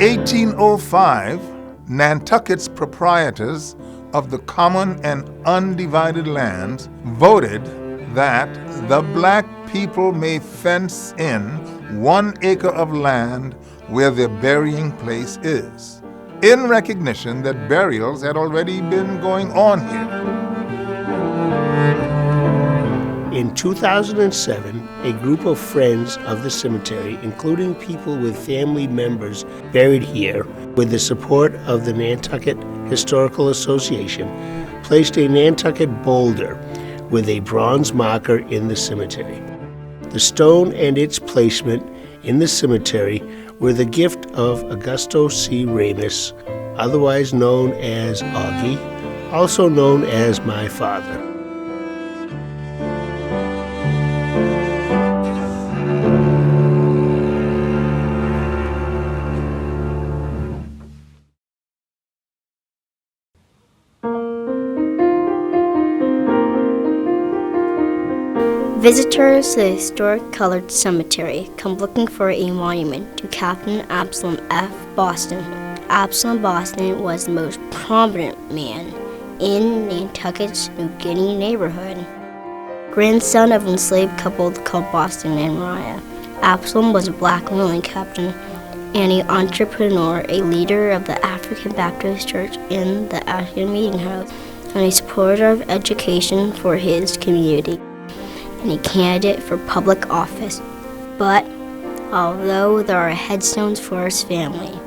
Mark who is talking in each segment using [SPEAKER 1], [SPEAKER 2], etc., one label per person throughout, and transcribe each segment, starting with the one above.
[SPEAKER 1] 1805, Nantucket's proprietors of the common and undivided lands voted that the black people may fence in 1 acre of land where their burying place is, in recognition that burials had already been going on here.
[SPEAKER 2] In 2007, a group of friends of the cemetery, including people with family members buried here, with the support of the Nantucket Historical Association, placed a Nantucket boulder with a bronze marker in the cemetery. The stone and its placement in the cemetery were the gift of Augusto C. Ramus, otherwise known as Augie, also known as my father.
[SPEAKER 3] Visitors to the historic colored cemetery come looking for a monument to Captain Absalom F. Boston. Absalom Boston was the most prominent man in Nantucket's New Guinea neighborhood. Grandson of an enslaved couple called Boston and Maria, Absalom was a black whaling captain and an entrepreneur, a leader of the African Baptist Church in the African Meeting House, and a supporter of education for his community, and a candidate for public office. But although there are headstones for his family,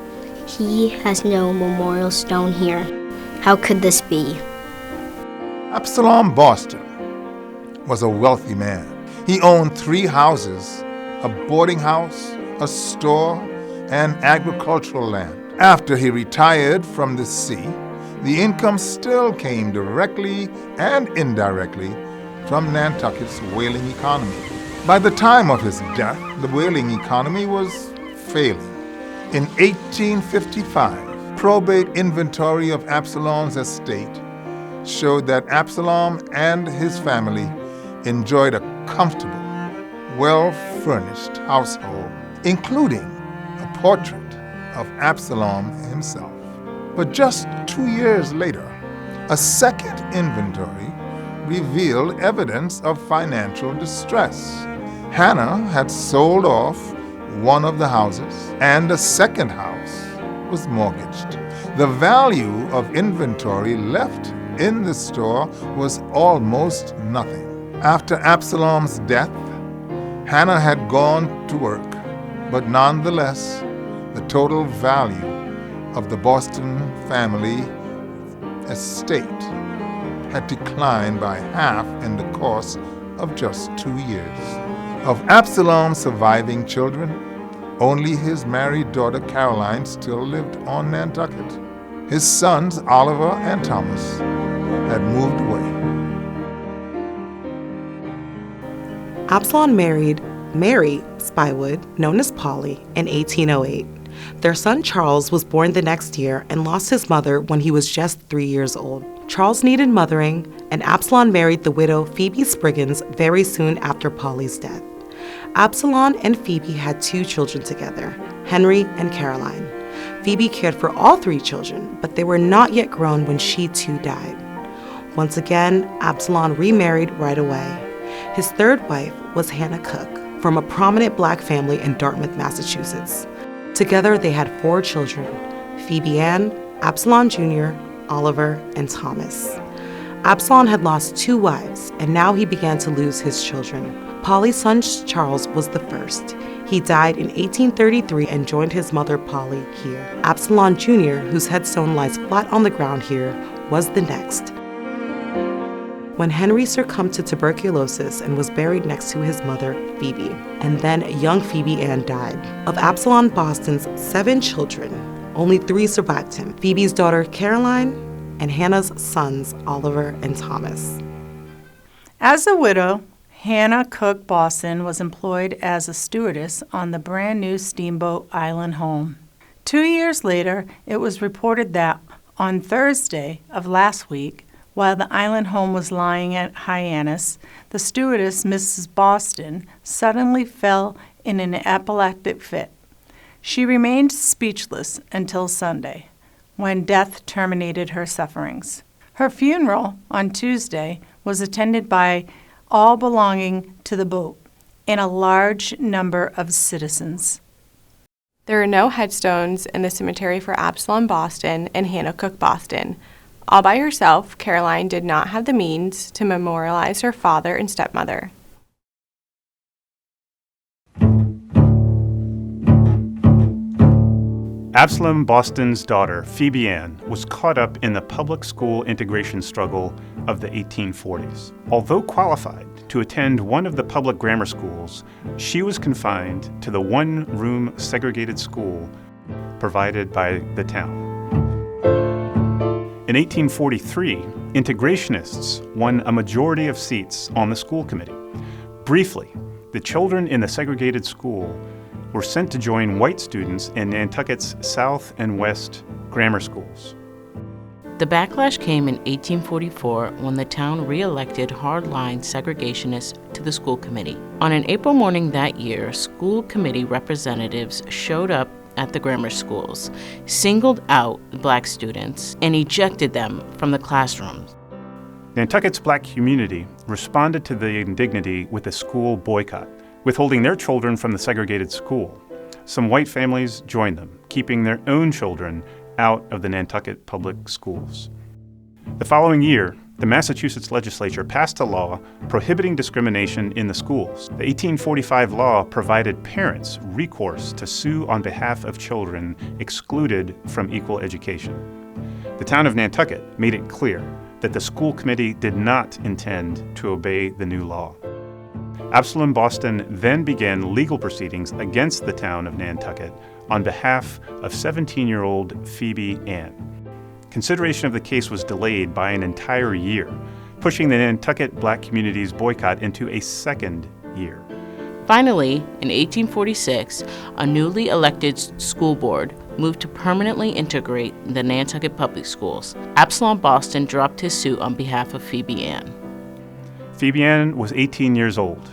[SPEAKER 3] he has no memorial stone here. How could this be?
[SPEAKER 1] Absalom Boston was a wealthy man. He owned 3 houses, a boarding house, a store, and agricultural land. After he retired from the sea, the income still came directly and indirectly from Nantucket's whaling economy. By the time of his death, the whaling economy was failing. In 1855, probate inventory of Absalom's estate showed that Absalom and his family enjoyed a comfortable, well-furnished household, including a portrait of Absalom himself. But just 2 years later, a second inventory revealed evidence of financial distress. Hanna had sold off one of the houses, and a second house was mortgaged. The value of inventory left in the store was almost nothing. After Absalom's death, Hanna had gone to work, but nonetheless, the total value of the Boston family estate had declined by half in the course of just 2 years. Of Absalom's surviving children, only his married daughter Caroline still lived on Nantucket. His sons Oliver and Thomas had moved away.
[SPEAKER 4] Absalom married Mary Spywood, known as Polly, in 1808. Their son Charles was born the next year and lost his mother when he was just 3 years old. Charles needed mothering, and Absalom married the widow Phebe Spriggins very soon after Polly's death. Absalom and Phebe had 2 children together, Henry and Caroline. Phebe cared for all 3 children, but they were not yet grown when she too died. Once again, Absalom remarried right away. His third wife was Hanna Cook, from a prominent black family in Dartmouth, Massachusetts. Together they had 4 children, Phebe Ann, Absalom Jr., Oliver, and Thomas. Absalom had lost 2 wives, and now he began to lose his children. Polly's son Charles was the first. He died in 1833 and joined his mother Polly here. Absalom Jr., whose headstone lies flat on the ground here, was the next. When Henry succumbed to tuberculosis and was buried next to his mother, Phoebe, and then young Phebe Ann died. Of Absalom Boston's 7 children, only 3 survived him: Phoebe's daughter Caroline and Hannah's sons Oliver and Thomas.
[SPEAKER 5] As a widow, Hanna Cook Boston was employed as a stewardess on the brand new steamboat Island Home. 2 years later, it was reported that on Thursday of last week, while the Island Home was lying at Hyannis, the stewardess, Mrs. Boston, suddenly fell in an epileptic fit. She remained speechless until Sunday, when death terminated her sufferings. Her funeral on Tuesday was attended by all belonging to the boat and a large number of citizens.
[SPEAKER 6] There are no headstones in the cemetery for Absalom Boston and Hanna Cook Boston. All by herself, Caroline did not have the means to memorialize her father and stepmother.
[SPEAKER 7] Absalom Boston's daughter, Phebe Ann, was caught up in the public school integration struggle of the 1840s. Although qualified to attend one of the public grammar schools, she was confined to the one-room segregated school provided by the town. In 1843, integrationists won a majority of seats on the school committee. Briefly, the children in the segregated school were sent to join white students in Nantucket's South and West grammar schools.
[SPEAKER 8] The backlash came in 1844 when the town re-elected hardline segregationists to the school committee. On an April morning that year, school committee representatives showed up at the grammar schools, singled out black students, and ejected them from the classrooms.
[SPEAKER 7] Nantucket's black community responded to the indignity with a school boycott, withholding their children from the segregated school. Some white families joined them, keeping their own children out of the Nantucket public schools. The following year, the Massachusetts legislature passed a law prohibiting discrimination in the schools. The 1845 law provided parents recourse to sue on behalf of children excluded from equal education. The town of Nantucket made it clear that the school committee did not intend to obey the new law. Absalom Boston then began legal proceedings against the town of Nantucket on behalf of 17-year-old Phebe Ann. Consideration of the case was delayed by an entire year, pushing the Nantucket black community's boycott into a second year.
[SPEAKER 8] Finally, in 1846, a newly elected school board moved to permanently integrate the Nantucket public schools. Absalom Boston dropped his suit on behalf of Phebe Ann.
[SPEAKER 7] Phebe Ann was 18 years old.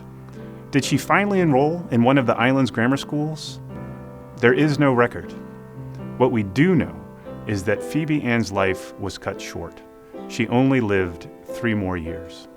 [SPEAKER 7] Did she finally enroll in one of the island's grammar schools? There is no record. What we do know is that Phebe Ann's life was cut short. She only lived 3 more years.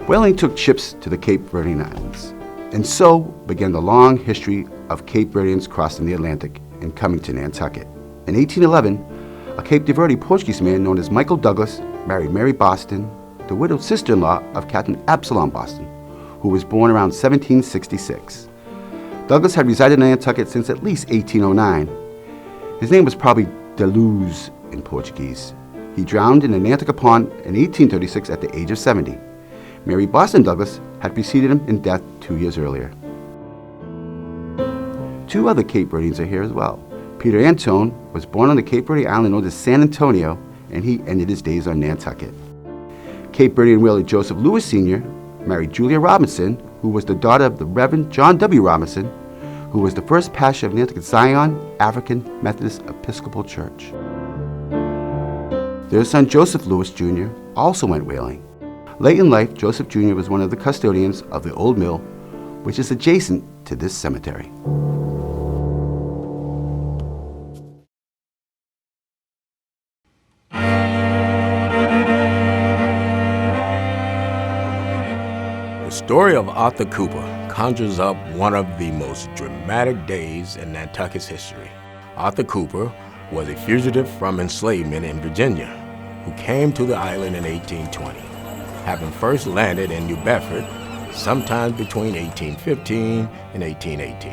[SPEAKER 9] Whaling took ships to the Cape Verdean Islands, and so began the long history of Cape Verdeans crossing the Atlantic and coming to Nantucket. In 1811, a Cape de Verde Portuguese man known as Michael Douglas married Mary Boston, the widowed sister-in-law of Captain Absalom Boston, who was born around 1766. Douglas had resided in Nantucket since at least 1809. His name was probably de Luz in Portuguese. He drowned in the Nantucket Pond in 1836 at the age of 70. Mary Boston Douglas had preceded him in death 2 years earlier. 2 other Cape Verdeans are here as well. Peter Antone was born on the Cape Verde island known as San Antonio, and he ended his days on Nantucket. Cape Verdean whaler Joseph Lewis Sr. married Julia Robinson, who was the daughter of the Reverend John W. Robinson, who was the first pastor of Nantucket Zion African Methodist Episcopal Church. Their son Joseph Lewis Jr. also went whaling. Late in life, Joseph Jr. was one of the custodians of the old mill, which is adjacent to this cemetery.
[SPEAKER 10] The story of Arthur Cooper conjures up one of the most dramatic days in Nantucket's history. Arthur Cooper was a fugitive from enslavement in Virginia who came to the island in 1820. Having first landed in New Bedford sometime between 1815 and 1818.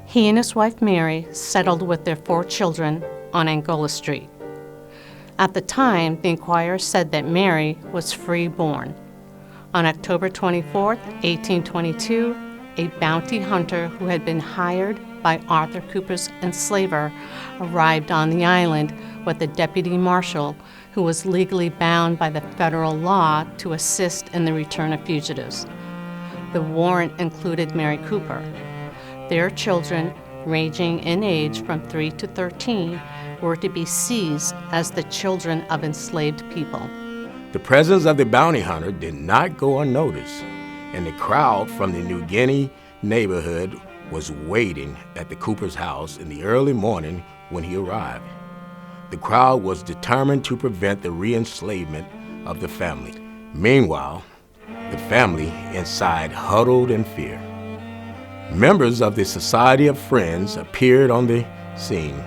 [SPEAKER 11] He and his wife Mary settled with their 4 children on Angola Street. At the time, the Enquirer said that Mary was free-born. On October 24, 1822, a bounty hunter who had been hired by Arthur Cooper's enslaver arrived on the island with a deputy marshal who was legally bound by the federal law to assist in the return of fugitives. The warrant included Mary Cooper. Their children, ranging in age from 3 to 13, were to be seized as the children of enslaved people.
[SPEAKER 10] The presence of the bounty hunter did not go unnoticed, and the crowd from the New Guinea neighborhood was waiting at the Cooper's house in the early morning when he arrived. The crowd was determined to prevent the re-enslavement of the family. Meanwhile, the family inside huddled in fear. Members of the Society of Friends appeared on the scene.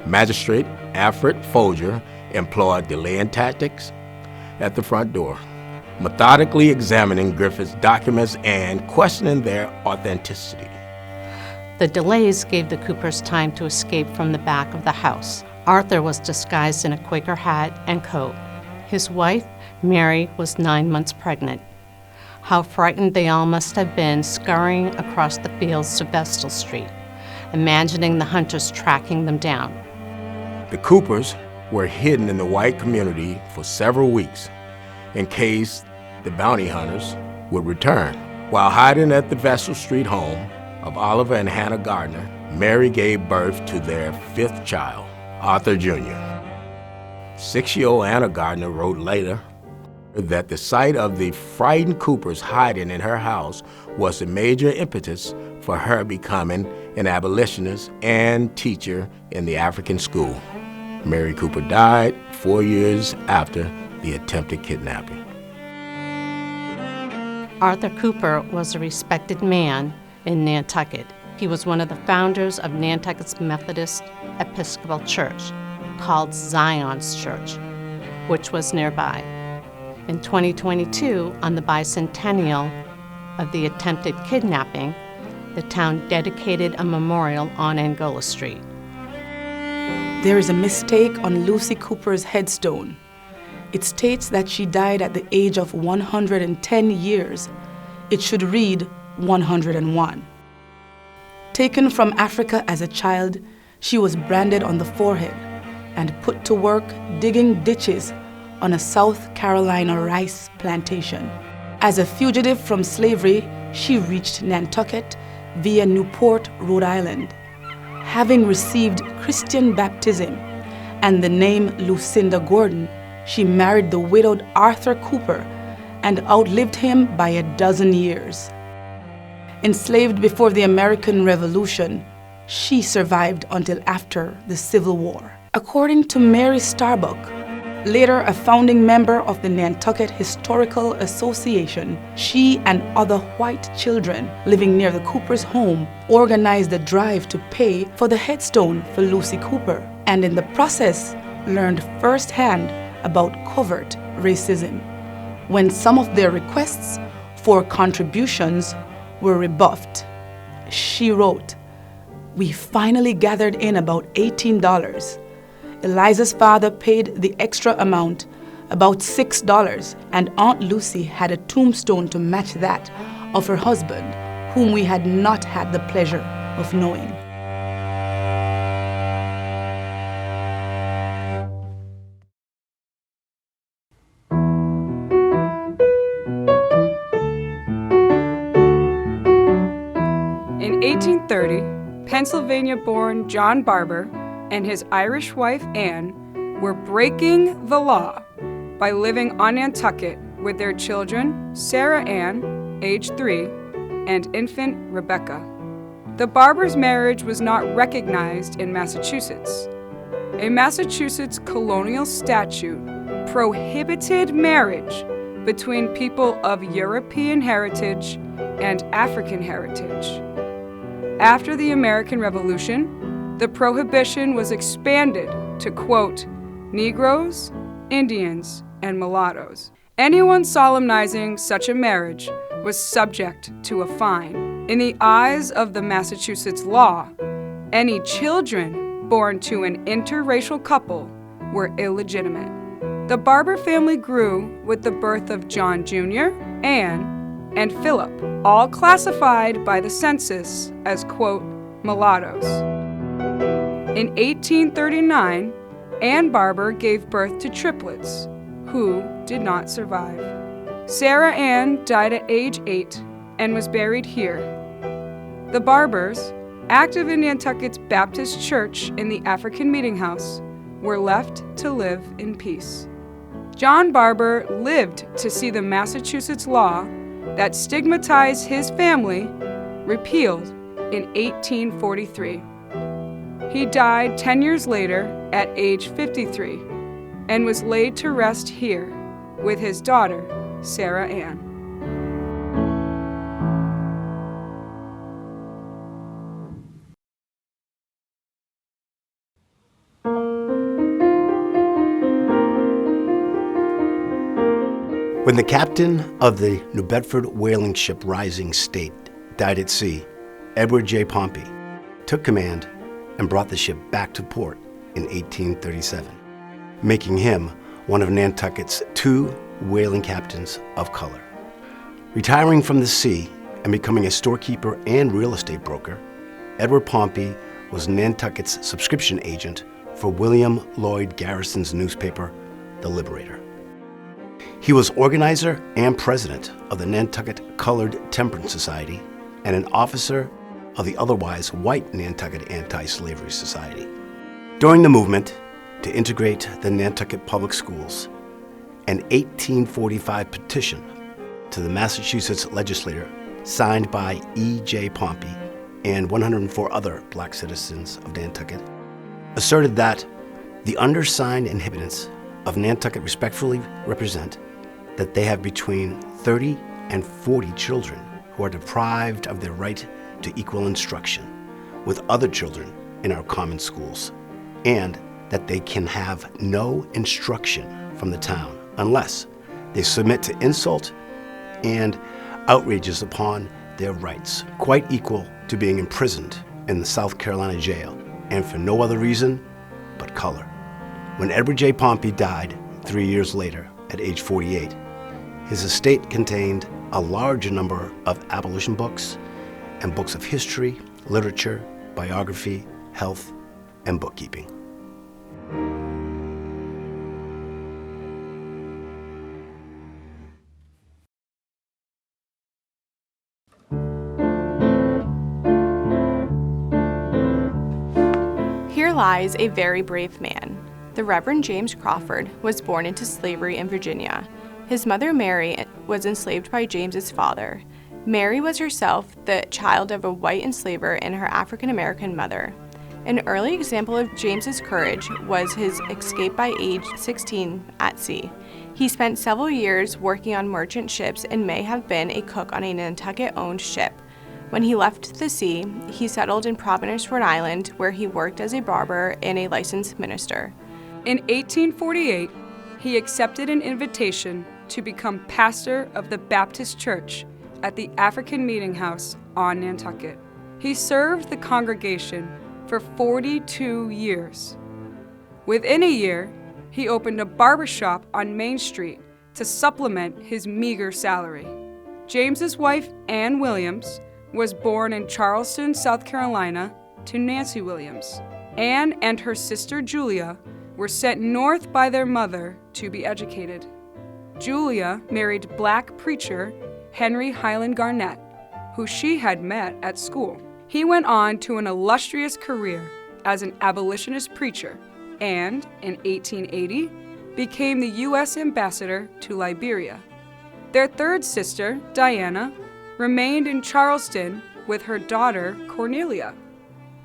[SPEAKER 10] Magistrate Alfred Folger employed delaying tactics at the front door, methodically examining Griffith's documents and questioning their authenticity.
[SPEAKER 11] The delays gave the Coopers time to escape from the back of the house. Arthur was disguised in a Quaker hat and coat. His wife, Mary, was 9 months pregnant. How frightened they all must have been scurrying across the fields to Vestal Street, imagining the hunters tracking them down.
[SPEAKER 10] The Coopers were hidden in the white community for several weeks in case the bounty hunters would return. While hiding at the Vestal Street home of Oliver and Hanna Gardner, Mary gave birth to their 5th child, Arthur Jr. 6-year-old Anna Gardner wrote later that the sight of the frightened Coopers hiding in her house was the major impetus for her becoming an abolitionist and teacher in the African school. Mary Cooper died 4 years after the attempted kidnapping.
[SPEAKER 11] Arthur Cooper was a respected man in Nantucket. He was one of the founders of Nantucket's Methodist Episcopal Church, called Zion's Church, which was nearby. In 2022, on the bicentennial of the attempted kidnapping, the town dedicated a memorial on Angola Street.
[SPEAKER 12] There is a mistake on Lucy Cooper's headstone. It states that she died at the age of 110 years. It should read 101. Taken from Africa as a child, she was branded on the forehead and put to work digging ditches on a South Carolina rice plantation. As a fugitive from slavery, she reached Nantucket via Newport, Rhode Island. Having received Christian baptism and the name Lucinda Gordon, she married the widowed Arthur Cooper and outlived him by 12 years. Enslaved before the American Revolution, she survived until after the Civil War. According to Mary Starbuck, later a founding member of the Nantucket Historical Association, she and other white children living near the Cooper's home organized a drive to pay for the headstone for Lucy Cooper, and in the process learned firsthand about covert racism, when some of their requests for contributions were rebuffed. She wrote, "We finally gathered in about $18. Eliza's father paid the extra amount, about $6, and Aunt Lucy had a tombstone to match that of her husband, whom we had not had the pleasure of knowing."
[SPEAKER 13] In 1830, Pennsylvania-born John Barber and his Irish wife Anne were breaking the law by living on Nantucket with their children, Sarah Ann, age 3, and infant Rebecca. The Barbers' marriage was not recognized in Massachusetts. A Massachusetts colonial statute prohibited marriage between people of European heritage and African heritage. After the American Revolution, the prohibition was expanded to, quote, Negroes, Indians, and mulattoes. Anyone solemnizing such a marriage was subject to a fine. In the eyes of the Massachusetts law, any children born to an interracial couple were illegitimate. The Barber family grew with the birth of John Jr., Anne, and Philip, all classified by the census as, quote, mulattoes. In 1839, Ann Barber gave birth to triplets, who did not survive. Sarah Ann died at age 8 and was buried here. The Barbers, active in Nantucket's Baptist Church in the African Meeting House, were left to live in peace. John Barber lived to see the Massachusetts law that stigmatized his family repealed in 1843. He died 10 years later at age 53 and was laid to rest here with his daughter, Sarah Ann.
[SPEAKER 14] When the captain of the New Bedford whaling ship Rising State died at sea, Edward J. Pompey took command and brought the ship back to port in 1837, making him one of Nantucket's 2 whaling captains of color. Retiring from the sea and becoming a storekeeper and real estate broker, Edward Pompey was Nantucket's subscription agent for William Lloyd Garrison's newspaper, The Liberator. He was organizer and president of the Nantucket Colored Temperance Society and an officer of the otherwise white Nantucket Anti-Slavery Society. During the movement to integrate the Nantucket Public Schools, an 1845 petition to the Massachusetts legislature signed by E.J. Pompey and 104 other black citizens of Nantucket asserted that the undersigned inhabitants of Nantucket respectfully represent that they have between 30 and 40 children who are deprived of their right to equal instruction with other children in our common schools, and that they can have no instruction from the town unless they submit to insult and outrages upon their rights, quite equal to being imprisoned in the South Carolina jail, and for no other reason but color. When Edward J. Pompey died 3 years later at age 48, his estate contained a large number of abolition books and books of history, literature, biography, health, and bookkeeping.
[SPEAKER 6] Here lies a very brave man. The Reverend James Crawford was born into slavery in Virginia. His mother, Mary, was enslaved by James's father. Mary was herself the child of a white enslaver and her African-American mother. An early example of James's courage was his escape by age 16 at sea. He spent several years working on merchant ships and may have been a cook on a Nantucket-owned ship. When he left the sea, he settled in Providence, Rhode Island, where he worked as a barber and a licensed minister.
[SPEAKER 13] In 1848, he accepted an invitation to become pastor of the Baptist Church at the African Meeting House on Nantucket. He served the congregation for 42 years. Within a year, he opened a barber shop on Main Street to supplement his meager salary. James's wife, Ann Williams, was born in Charleston, South Carolina, to Nancy Williams. Ann and her sister Julia were sent north by their mother to be educated. Julia married black preacher Henry Highland Garnett, who she had met at school. He went on to an illustrious career as an abolitionist preacher and, in 1880, became the U.S. ambassador to Liberia. Their third sister, Diana, remained in Charleston with her daughter, Cornelia.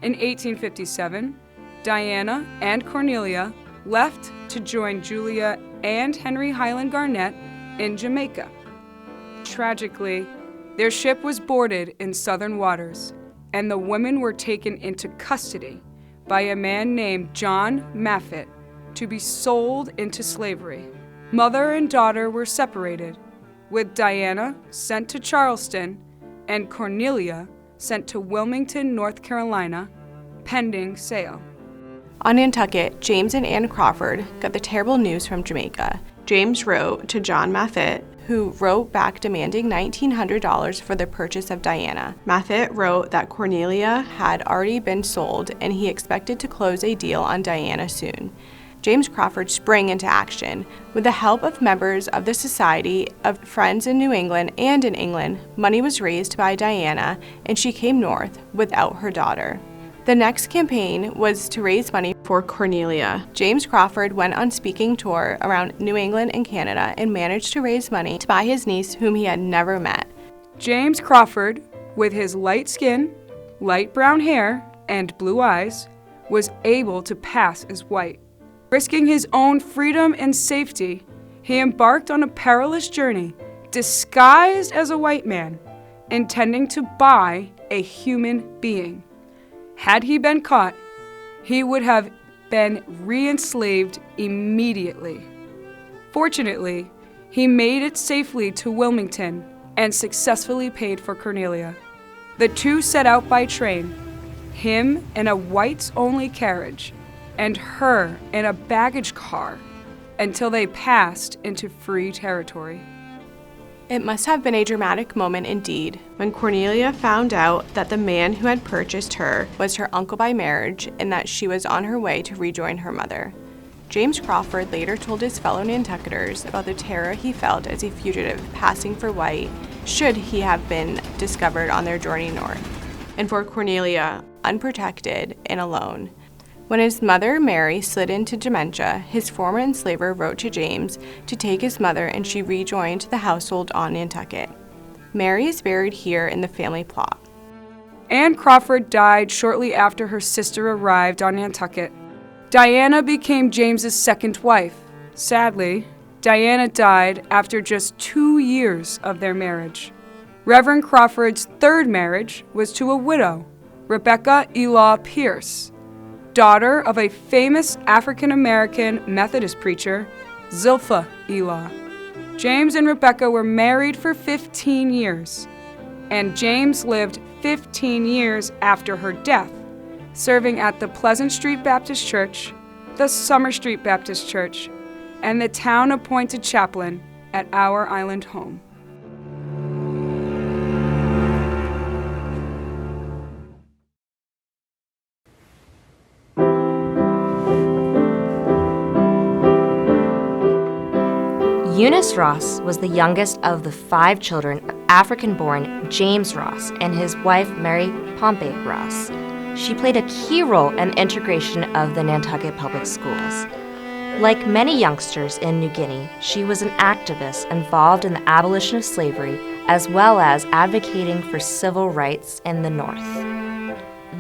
[SPEAKER 13] In 1857, Diana and Cornelia left to join Julia and Henry Highland Garnett in Jamaica. Tragically, their ship was boarded in southern waters, and the women were taken into custody by a man named John Maffitt to be sold into slavery. Mother and daughter were separated, with Diana sent to Charleston and Cornelia sent to Wilmington, North Carolina, pending sale.
[SPEAKER 6] On Nantucket, James and Ann Crawford got the terrible news from Jamaica. James wrote to John Maffitt, who wrote back demanding $1,900 for the purchase of Diana. Maffitt wrote that Cornelia had already been sold and he expected to close a deal on Diana soon. James Crawford sprang into action. With the help of members of the Society of Friends in New England and in England, money was raised by Diana, and she came north without her daughter. The next campaign was to raise money for Cornelia. James Crawford went on speaking tour around New England and Canada and managed to raise money to buy his niece, whom he had never met.
[SPEAKER 13] James Crawford, with his light skin, light brown hair, and blue eyes, was able to pass as white. Risking his own freedom and safety, he embarked on a perilous journey, disguised as a white man, intending to buy a human being. Had he been caught, he would have been re-enslaved immediately. Fortunately, he made it safely to Wilmington and successfully paid for Cornelia. The two set out by train, him in a whites-only carriage and her in a baggage car, until they passed into free territory.
[SPEAKER 6] It must have been a dramatic moment indeed when Cornelia found out that the man who had purchased her was her uncle by marriage and that she was on her way to rejoin her mother. James Crawford later told his fellow Nantucketers about the terror he felt as a fugitive passing for white should he have been discovered on their journey north, and for Cornelia, unprotected and alone. When his mother, Mary, slid into dementia, his former enslaver wrote to James to take his mother, and she rejoined the household on Nantucket. Mary is buried here in the family plot.
[SPEAKER 13] Anne Crawford died shortly after her sister arrived on Nantucket. Diana became James's second wife. Sadly, Diana died after just 2 years of their marriage. Reverend Crawford's third marriage was to a widow, Rebecca Elaw Pierce, daughter of a famous African-American Methodist preacher, Zilpha Elaw. James and Rebecca were married for 15 years, and James lived 15 years after her death, serving at the Pleasant Street Baptist Church, the Summer Street Baptist Church, and the town-appointed chaplain at our island home.
[SPEAKER 15] Eunice Ross was the youngest of the 5 children of African-born James Ross and his wife Mary Pompey Ross. She played a key role in the integration of the Nantucket public schools. Like many youngsters in New Guinea, she was an activist involved in the abolition of slavery as well as advocating for civil rights in the North.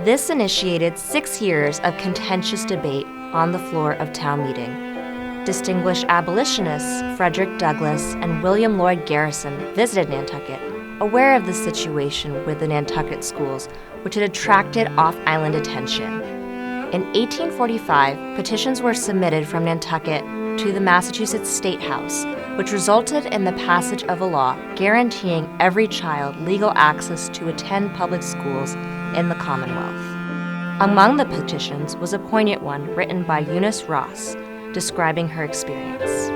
[SPEAKER 15] This initiated 6 years of contentious debate on the floor of town meeting. Distinguished abolitionists Frederick Douglass and William Lloyd Garrison visited Nantucket, aware of the situation with the Nantucket schools, which had attracted off-island attention. In 1845, petitions were submitted from Nantucket to the Massachusetts State House, which resulted in the passage of a law guaranteeing every child legal access to attend public schools in the Commonwealth. Among the petitions was a poignant one written by Eunice Ross, describing her experience.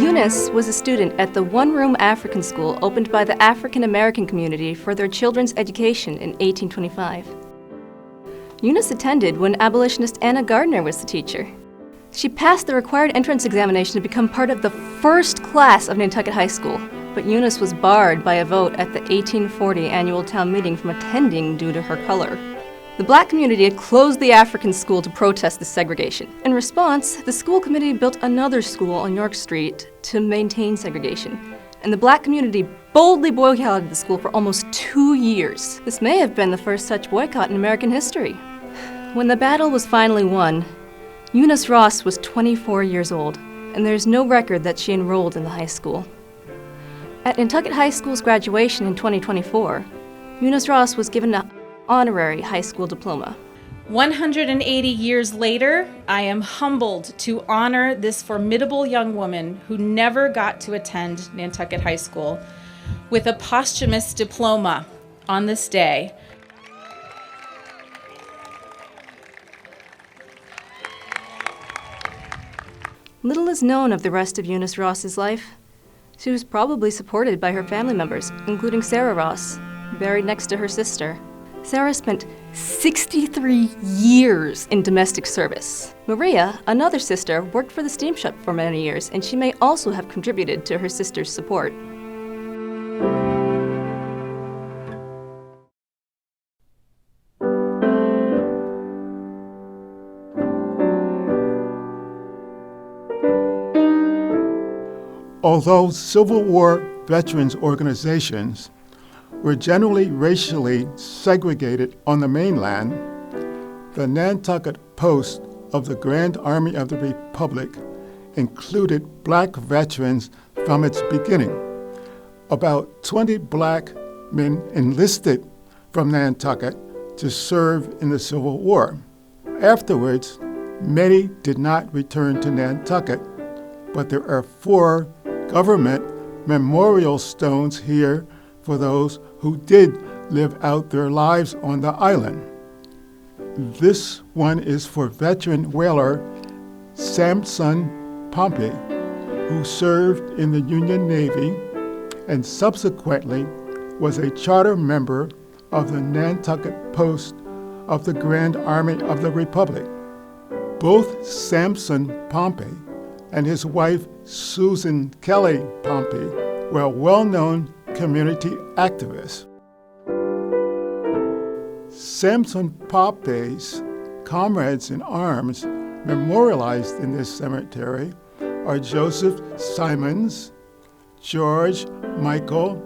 [SPEAKER 16] Eunice was a student at the one-room African school opened by the African American community for their children's education in 1825. Eunice attended when abolitionist Anna Gardner was the teacher. She passed the required entrance examination to become part of the first class of Nantucket High School, but Eunice was barred by a vote at the 1840 annual town meeting from attending due to her color. The black community had closed the African school to protest the segregation. In response, the school committee built another school on York Street to maintain segregation, and the black community boldly boycotted the school for almost 2 years. This may have been the first such boycott in American history. When the battle was finally won, Eunice Ross was 24 years old, and there's no record that she enrolled in the high school. At Nantucket High School's graduation in 2024, Eunice Ross was given an honorary high school diploma.
[SPEAKER 17] 180 years later, I am humbled to honor this formidable young woman who never got to attend Nantucket High School with a posthumous diploma on this day.
[SPEAKER 16] Little is known of the rest of Eunice Ross's life. She was probably supported by her family members, including Sarah Ross, buried next to her sister. Sarah spent 63 years in domestic service. Maria, another sister, worked for the steam ship for many years, and she may also have contributed to her sister's support.
[SPEAKER 18] Although Civil War veterans organizations were generally racially segregated on the mainland, the Nantucket Post of the Grand Army of the Republic included black veterans from its beginning. About 20 black men enlisted from Nantucket to serve in the Civil War. Afterwards, many did not return to Nantucket, but there are 4 government memorial stones here for those who did live out their lives on the island. This one is for veteran whaler Samson Pompey, who served in the Union Navy and subsequently was a charter member of the Nantucket Post of the Grand Army of the Republic. Both Samson Pompey and his wife Susan Kelly Pompey were well-known community activists. Samson Pompey's comrades in arms memorialized in this cemetery are Joseph Simons, George Michael,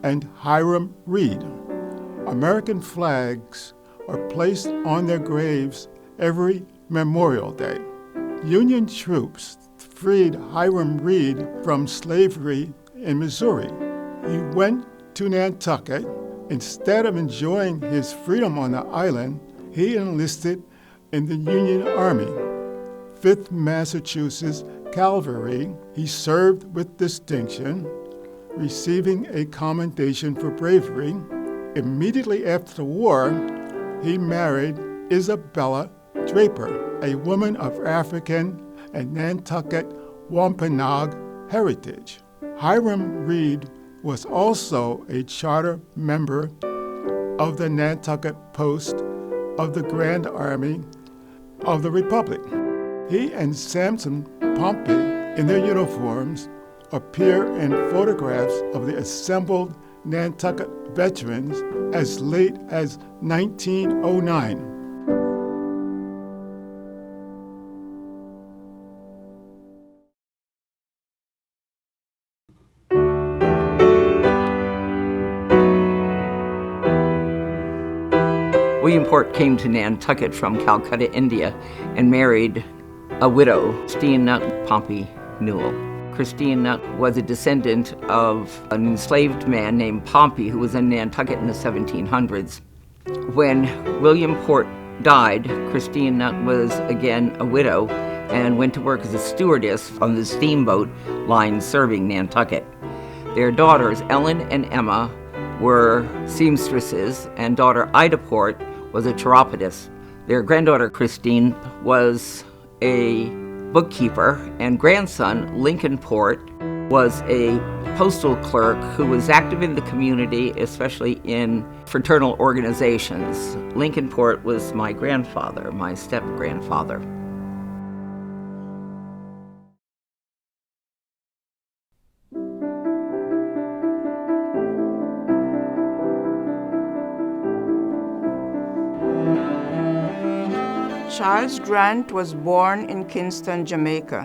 [SPEAKER 18] and Hiram Reed. American flags are placed on their graves every Memorial Day. Union troops freed Hiram Reed from slavery in Missouri. He went to Nantucket. Instead of enjoying his freedom on the island, he enlisted in the Union Army, 5th Massachusetts Cavalry. He served with distinction, receiving a commendation for bravery. Immediately after the war, he married Isabella Draper, a woman of African and Nantucket Wampanoag heritage. Hiram Reed was also a charter member of the Nantucket Post of the Grand Army of the Republic. He and Samson Pompey, in their uniforms, appear in photographs of the assembled Nantucket veterans as late as 1909.
[SPEAKER 19] William Porte came to Nantucket from Calcutta, India, and married a widow, Christine Pompey Newell. Christine was a descendant of an enslaved man named Pompey who was in Nantucket in the 1700s. When William Porte died, Christine was again a widow and went to work as a stewardess on the steamboat line serving Nantucket. Their daughters, Ellen and Emma, were seamstresses, and daughter Ida Porte was a chiropodist. Their granddaughter Christine was a bookkeeper, and grandson Lincoln Porte was a postal clerk who was active in the community, especially in fraternal organizations. Lincoln Porte was my grandfather, my step-grandfather.
[SPEAKER 20] Charles Grant was born in Kingston, Jamaica,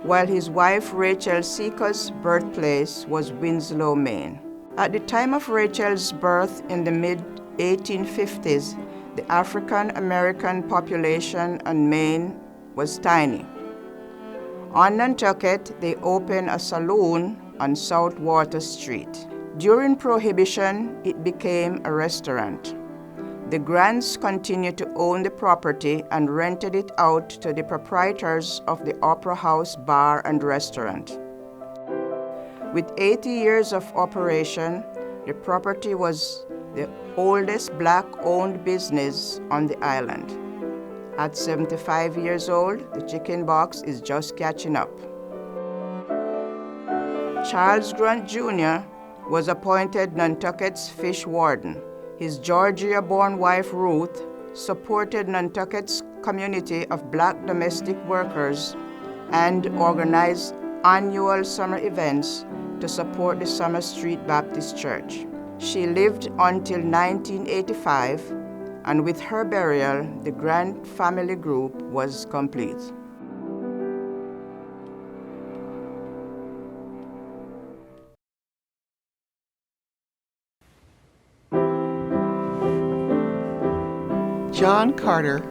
[SPEAKER 20] while his wife Rachel Seeker's birthplace was Winslow, Maine. At the time of Rachel's birth in the mid-1850s, the African-American population on Maine was tiny. On Nantucket, they opened a saloon on South Water Street. During Prohibition, it became a restaurant. The Grants continued to own the property and rented it out to the proprietors of the Opera House Bar and Restaurant. With 80 years of operation, the property was the oldest black-owned business on the island. At 75 years old, the chicken box is just catching up. Charles Grant Jr. was appointed Nantucket's fish warden. His Georgia-born wife, Ruth, supported Nantucket's community of black domestic workers and organized annual summer events to support the Summer Street Baptist Church. She lived until 1985, and with her burial, the grand family group was complete.
[SPEAKER 21] John Carter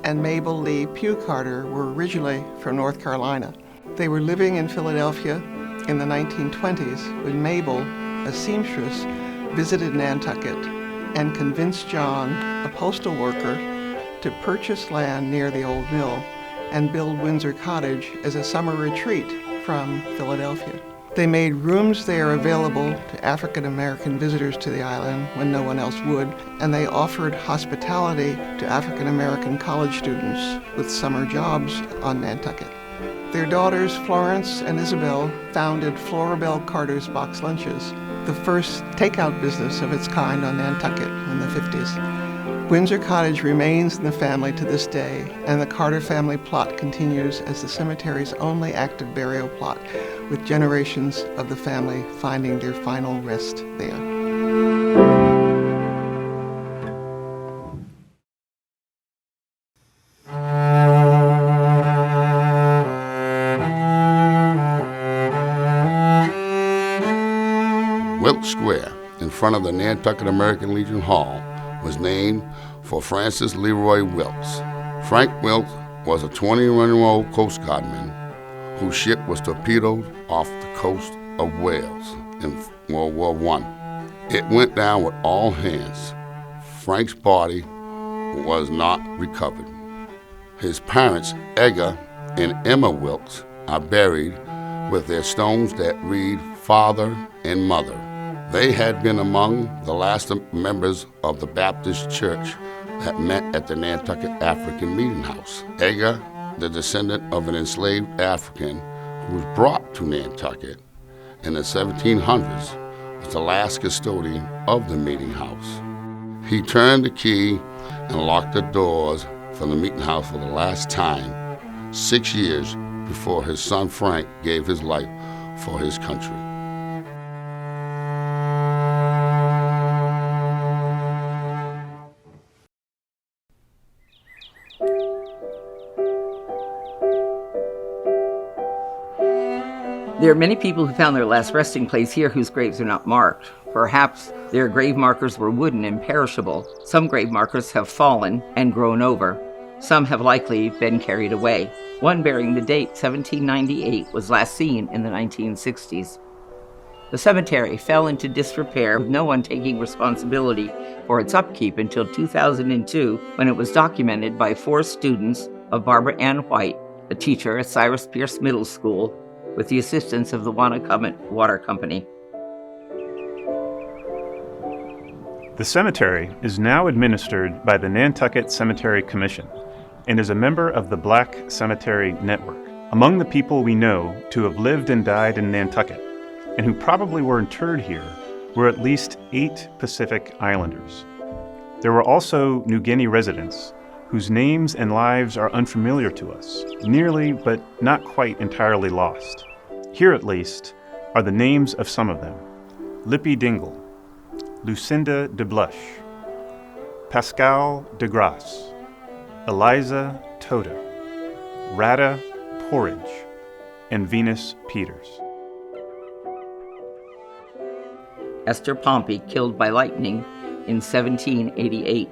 [SPEAKER 21] and Mabel Lee Pugh Carter were originally from North Carolina. They were living in Philadelphia in the 1920s when Mabel, a seamstress, visited Nantucket and convinced John, a postal worker, to purchase land near the old mill and build Windsor Cottage as a summer retreat from Philadelphia. They made rooms there available to African American visitors to the island when no one else would, and they offered hospitality to African American college students with summer jobs on Nantucket. Their daughters, Florence and Isabel, founded Floribel Carter's Box Lunches, the first takeout business of its kind on Nantucket in the 50s. Windsor Cottage remains in the family to this day, and the Carter family plot continues as the cemetery's only active burial plot, with generations of the family finding their final rest there.
[SPEAKER 22] Wilkes Square, in front of the Nantucket American Legion Hall, was named for Francis Leroy Wilkes. Frank Wilkes was a 21-year-old Coast Guardman whose ship was torpedoed off the coast of Wales in World War I. It went down with all hands. Frank's body was not recovered. His parents, Edgar and Emma Wilkes, are buried with their stones that read Father and Mother. They had been among the last members of the Baptist Church that met at the Nantucket African Meeting House. Edgar, the descendant of an enslaved African who was brought to Nantucket in the 1700s, was the last custodian of the meeting house. He turned the key and locked the doors for the meeting house for the last time 6 years before his son Frank gave his life for his country.
[SPEAKER 19] There are many people who found their last resting place here whose graves are not marked. Perhaps their grave markers were wooden and perishable. Some grave markers have fallen and grown over. Some have likely been carried away. One bearing the date 1798 was last seen in the 1960s. The cemetery fell into disrepair, with no one taking responsibility for its upkeep until 2002, when it was documented by 4 students of Barber Ann White, a teacher at Cyrus Pierce Middle School, with the assistance of the Nantucket Water Company.
[SPEAKER 7] The cemetery is now administered by the Nantucket Cemetery Commission and is a member of the Black Cemetery Network. Among the people we know to have lived and died in Nantucket, and who probably were interred here, were at least 8 Pacific Islanders. There were also New Guinea residents whose names and lives are unfamiliar to us, nearly but not quite entirely lost. Here, at least, are the names of some of them: Lippy Dingle, Lucinda de Blush, Pascal de Grasse, Eliza Tota, Rada Porridge, and Venus Peters.
[SPEAKER 19] Esther Pompey, killed by lightning in 1788.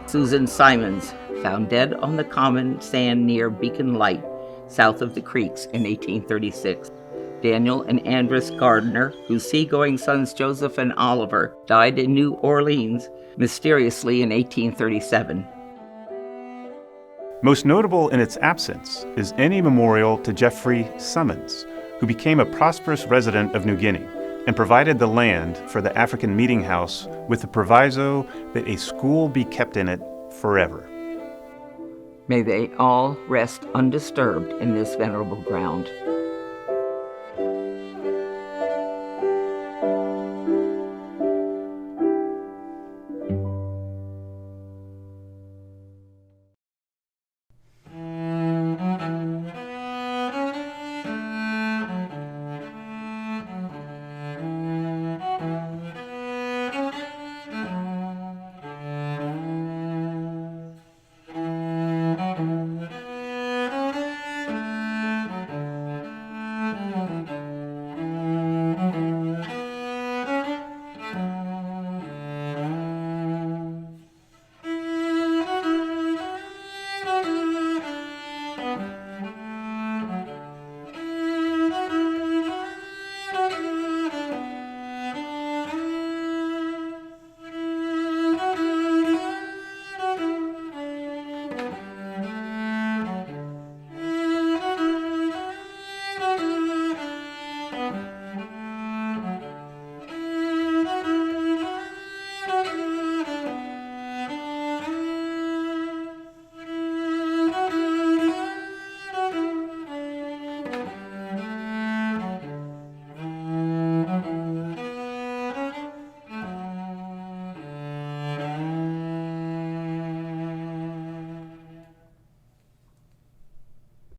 [SPEAKER 19] Susan Simons, found dead on the common sand near Beacon Light, south of the creeks in 1836. Daniel and Andress Gardner, whose seagoing sons Joseph and Oliver died in New Orleans mysteriously in 1837.
[SPEAKER 7] Most notable in its absence is any memorial to Geoffrey Summons, who became a prosperous resident of New Guinea and provided the land for the African Meeting House with the proviso that a school be kept in it forever.
[SPEAKER 19] May they all rest undisturbed in this venerable ground.